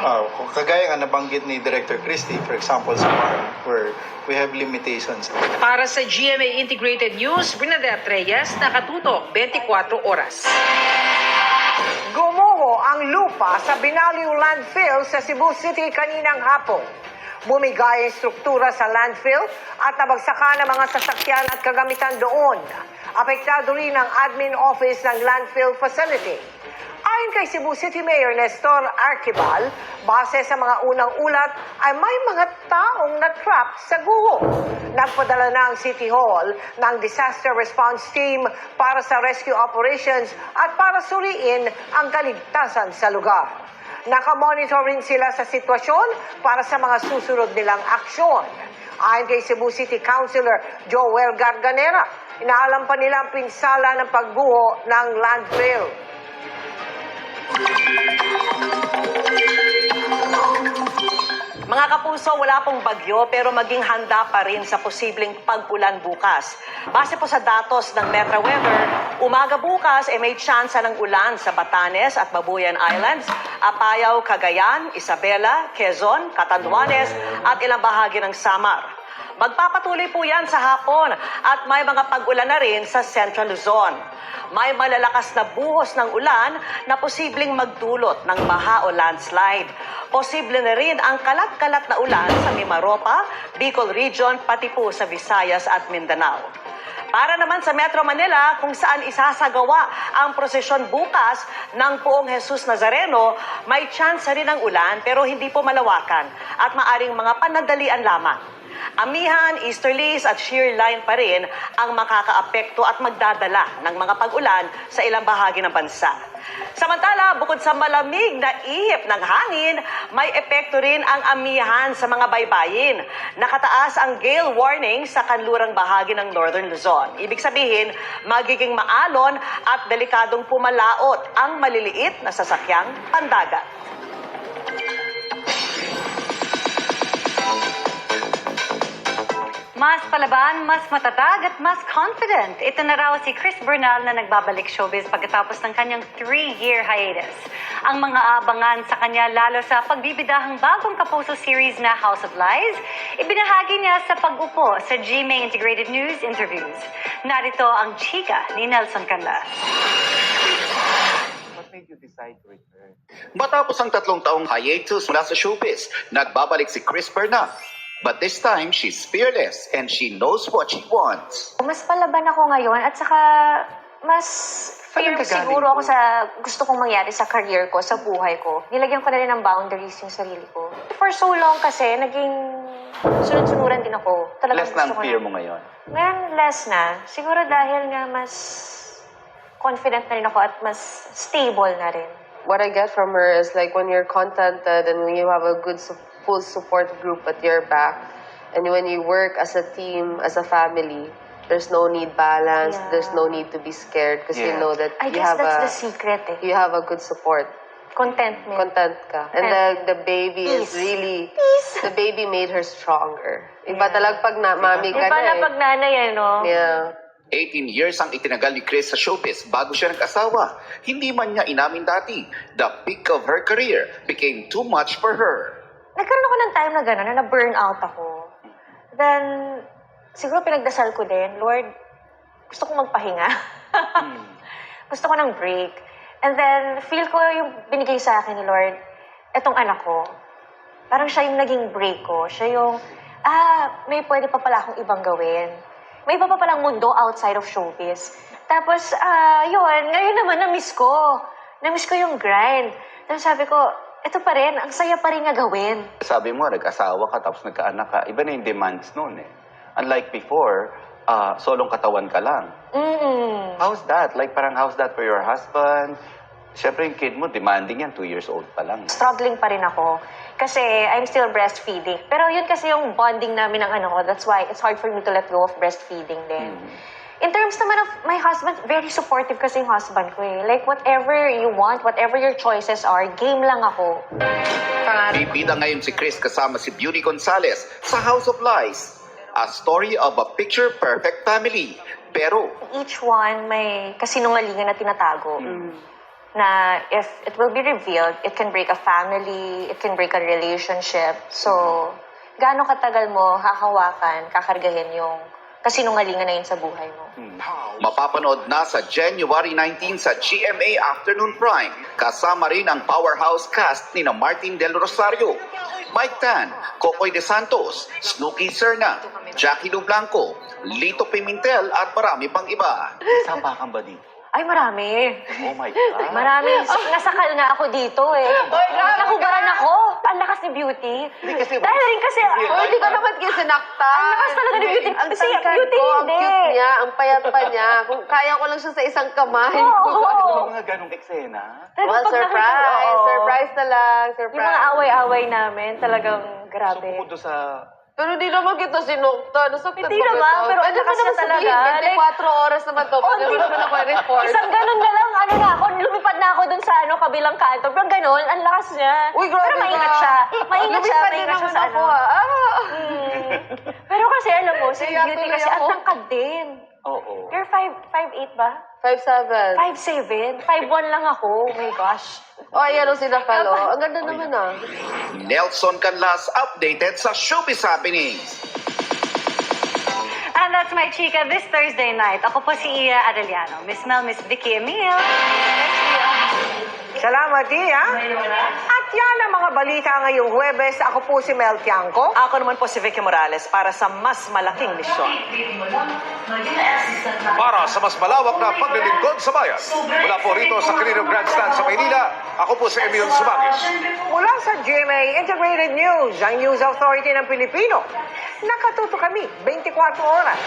Kung kagaya nga nabanggit ni Director Christie, for example, sa farm, where we have limitations. Para sa GMA Integrated News, Bernadette Reyes, nakatutok 24 oras. Gumuho ang lupa sa Binaliw Landfill sa Cebu City kaninang hapon. Bumigay ang struktura sa landfill at nabagsakan ng mga sasakyan at kagamitan doon. Apektado rin ang admin office ng landfill facility. Ayon kay Cebu City Mayor Nestor Arquibal, base sa mga unang ulat ay may mga taong na-trap sa guho. Nagpadala na ang City Hall ng Disaster Response Team para sa rescue operations at para suriin ang kaligtasan sa lugar. Nakamonitor rin sila sa sitwasyon para sa mga susunod nilang aksyon. Ayon kay Cebu City Councilor Joel Garganera, inaalam pa nila ang pinsala ng pagguho ng landfill. Mga kapuso, wala pong bagyo pero maging handa pa rin sa posibleng pag-ulan bukas. Base po sa datos ng Metra Weather, umaga bukas may tsansa ng ulan sa Batanes at Babuyan Islands, Apayao, Cagayan, Isabela, Quezon, Catanduanes at ilang bahagi ng Samar. Magpapatuloy po yan sa hapon at may mga pag-ulan na rin sa Central Luzon. May malalakas na buhos ng ulan na posibleng magdulot ng baha o landslide. Posible na rin ang kalat-kalat na ulan sa Mimaropa, Bicol Region, pati po sa Visayas at Mindanao. Para naman sa Metro Manila, kung saan isasagawa ang prosesyon bukas ng Poong Jesus Nazareno, may chance rin ng ulan pero hindi po malawakan at maaring mga panandalian lamang. Amihan, easterlies at shear line pa rin ang makakaapekto at magdadala ng mga pag-ulan sa ilang bahagi ng bansa. Samantala, bukod sa malamig na ihip ng hangin, may epekto rin ang amihan sa mga baybayin. Nakataas ang gale warning sa kanlurang bahagi ng Northern Luzon. Ibig sabihin, magiging maalon at delikadong pumalaot ang maliliit na sasakyang pandagat. Mas palaban, mas matatag at mas confident. Ito na raw si Chris Bernal na nagbabalik showbiz pagkatapos ng kanyang 3-year hiatus. Ang mga abangan sa kanya lalo sa pagbibidahang bagong kapuso series na House of Lies, ibinahagi niya sa pag-upo sa GMA Integrated News interviews. Narito ang chika ni Nelson Canlas. What made you decide to return? Matapos ang 3 taong hiatus mula sa showbiz, nagbabalik si Chris Bernal. But this time, she's fearless and she knows what she wants. Mas palaban ako ngayon at saka mas firm siguro ako sa gusto kong mangyari sa career ko, sa buhay ko. Nilagyan ko na rin ng boundaries yung sarili ko. For so long kasi, naging sunod-sunuran din ako. Talagang Less na ang gusto ko fear mo ngayon? Ngayon, less na. Siguro dahil nga mas confident na rin ako at mas stable na rin. What I get from her is like when you're contented and when you have a good full support group at your back, and when you work as a team, as a family, there's no need balance, Yeah. there's no need to be scared because you Yeah. know that I you guess have that's the secret eh. you have a good support. Contentment. Content ka. And the baby is Peace. really, Peace. the baby made her stronger. Iba Yeah. talaga pag mami Di ka ba na na eh. pag nanay ano? Yeah. 18 years ang itinagal ni Chris sa showbiz bago siya nag-asawa. Hindi man niya inamin dati. The peak of her career became too much for her. Nagkaroon ako ng time na gano'n, na na-burn out ako. Then, siguro pinagdasal ko din, Lord, gusto kong magpahinga. Gusto ko ng break. And then, feel ko yung binigay sa akin ni Lord, etong anak ko. Parang siya yung naging break ko. Siya yung, may pwede pa pala akong ibang gawin. May iba pa palang mundo outside of showbiz. Tapos, yun, ngayon naman, na-miss ko. Na-miss ko yung grind. Tapos sabi ko, ito pa rin, ang saya pa rin nga gawin. Sabi mo, nag-asawa ka tapos nagkaanak ka. Iba na yung demands noon eh. Unlike before, solong katawan ka lang. How's that? Like parang how's that for your husband? Siyempre yung kid mo, demanding yan, 2 years old pa lang. Struggling pa rin ako. Kasi I'm still breastfeeding. Pero yun kasi yung bonding namin ng ano ko. That's why it's hard for me to let go of breastfeeding din. In terms naman of my husband, very supportive kasi yung husband ko eh. Like whatever you want, whatever your choices are, game lang ako. Bibida ngayon si Chris kasama si Beauty Gonzalez sa House of Lies. A story of a picture-perfect family. Pero Each one may kasinungalingan na tinatago. na if it will be revealed, it can break a family, it can break a relationship. So, gaano katagal mo hahawakan, kakargahin yung kasinungalingan na yun sa buhay mo? Mapapanood na sa January 19 sa GMA Afternoon Prime. Kasama rin ang powerhouse cast ni na Martin Del Rosario, Mike Tan, Kokoy De Santos, Snooki Serna, Jackie Lu Blanco, Lito Pimentel at marami pang iba. Sapakan ba dito? Ay, marami. Oh my God. Marami. Nasakal nga ako dito eh. Nakubaran ako. Ang lakas ni Beauty. kasi- Dahil rin kasi, Hindi ka naman kasi sinaktan. ang lakas talaga ni Beauty. Ang Kasi tangkad Beauty ko, ang hindi. cute niya, ang payat pa niya. Kung kaya ko lang siya sa isang kamay. Oo. Ano mga ganong eksena? Talagang Well, pag nakita- surprise. oo. Surprise na lang. Surprise. Yung mga away-away namin, talagang So, grabe. bukod doon sa... Pero di naman kita sinukta. Nasaktan Hindi ba naman, kita? pero ang Pwede lakas mo naman niya talaga. sabihin, 24 oras naman to. Pwede mo naman ako i-report. Isang ganun na lang, ano na ako, lumipad na ako dun sa kabilang kanto. Pero ganun, ang lakas niya. Uy, grabe Pero maingat ka. siya. Maingat siya, Lumipad din maingat siya naman sa ako, ano. ah. Pero kasi alam mo, si Kaya Beauty tuloy kasi ako. ang tangkad din. Oo. You're 5'8" ba? 5'7". 5'7". 5'1" lang ako. Oh my gosh. Oh, ayan ang sinakal, oh. Ang ganda naman, ah. Nelson Canlas updated sa Showbiz Happenings. And that's my chika this Thursday night. Ako po si Iya Arellano. Miss Mel, Miss Vicky Emil. Salamat, Iya. At yan ang mga balita ngayong Huwebes. Ako po si Mel Tiangco. Ako naman po si Vicky Morales para sa mas malaking misyon. Para sa mas malawak na paglilingkod sa bayan. Mula po rito sa Quirino Grandstand sa Maynila, ako po si Emil Sumangis. Mula sa GMA Integrated News, ang News Authority ng Pilipino. Nakatuto kami 24 oras.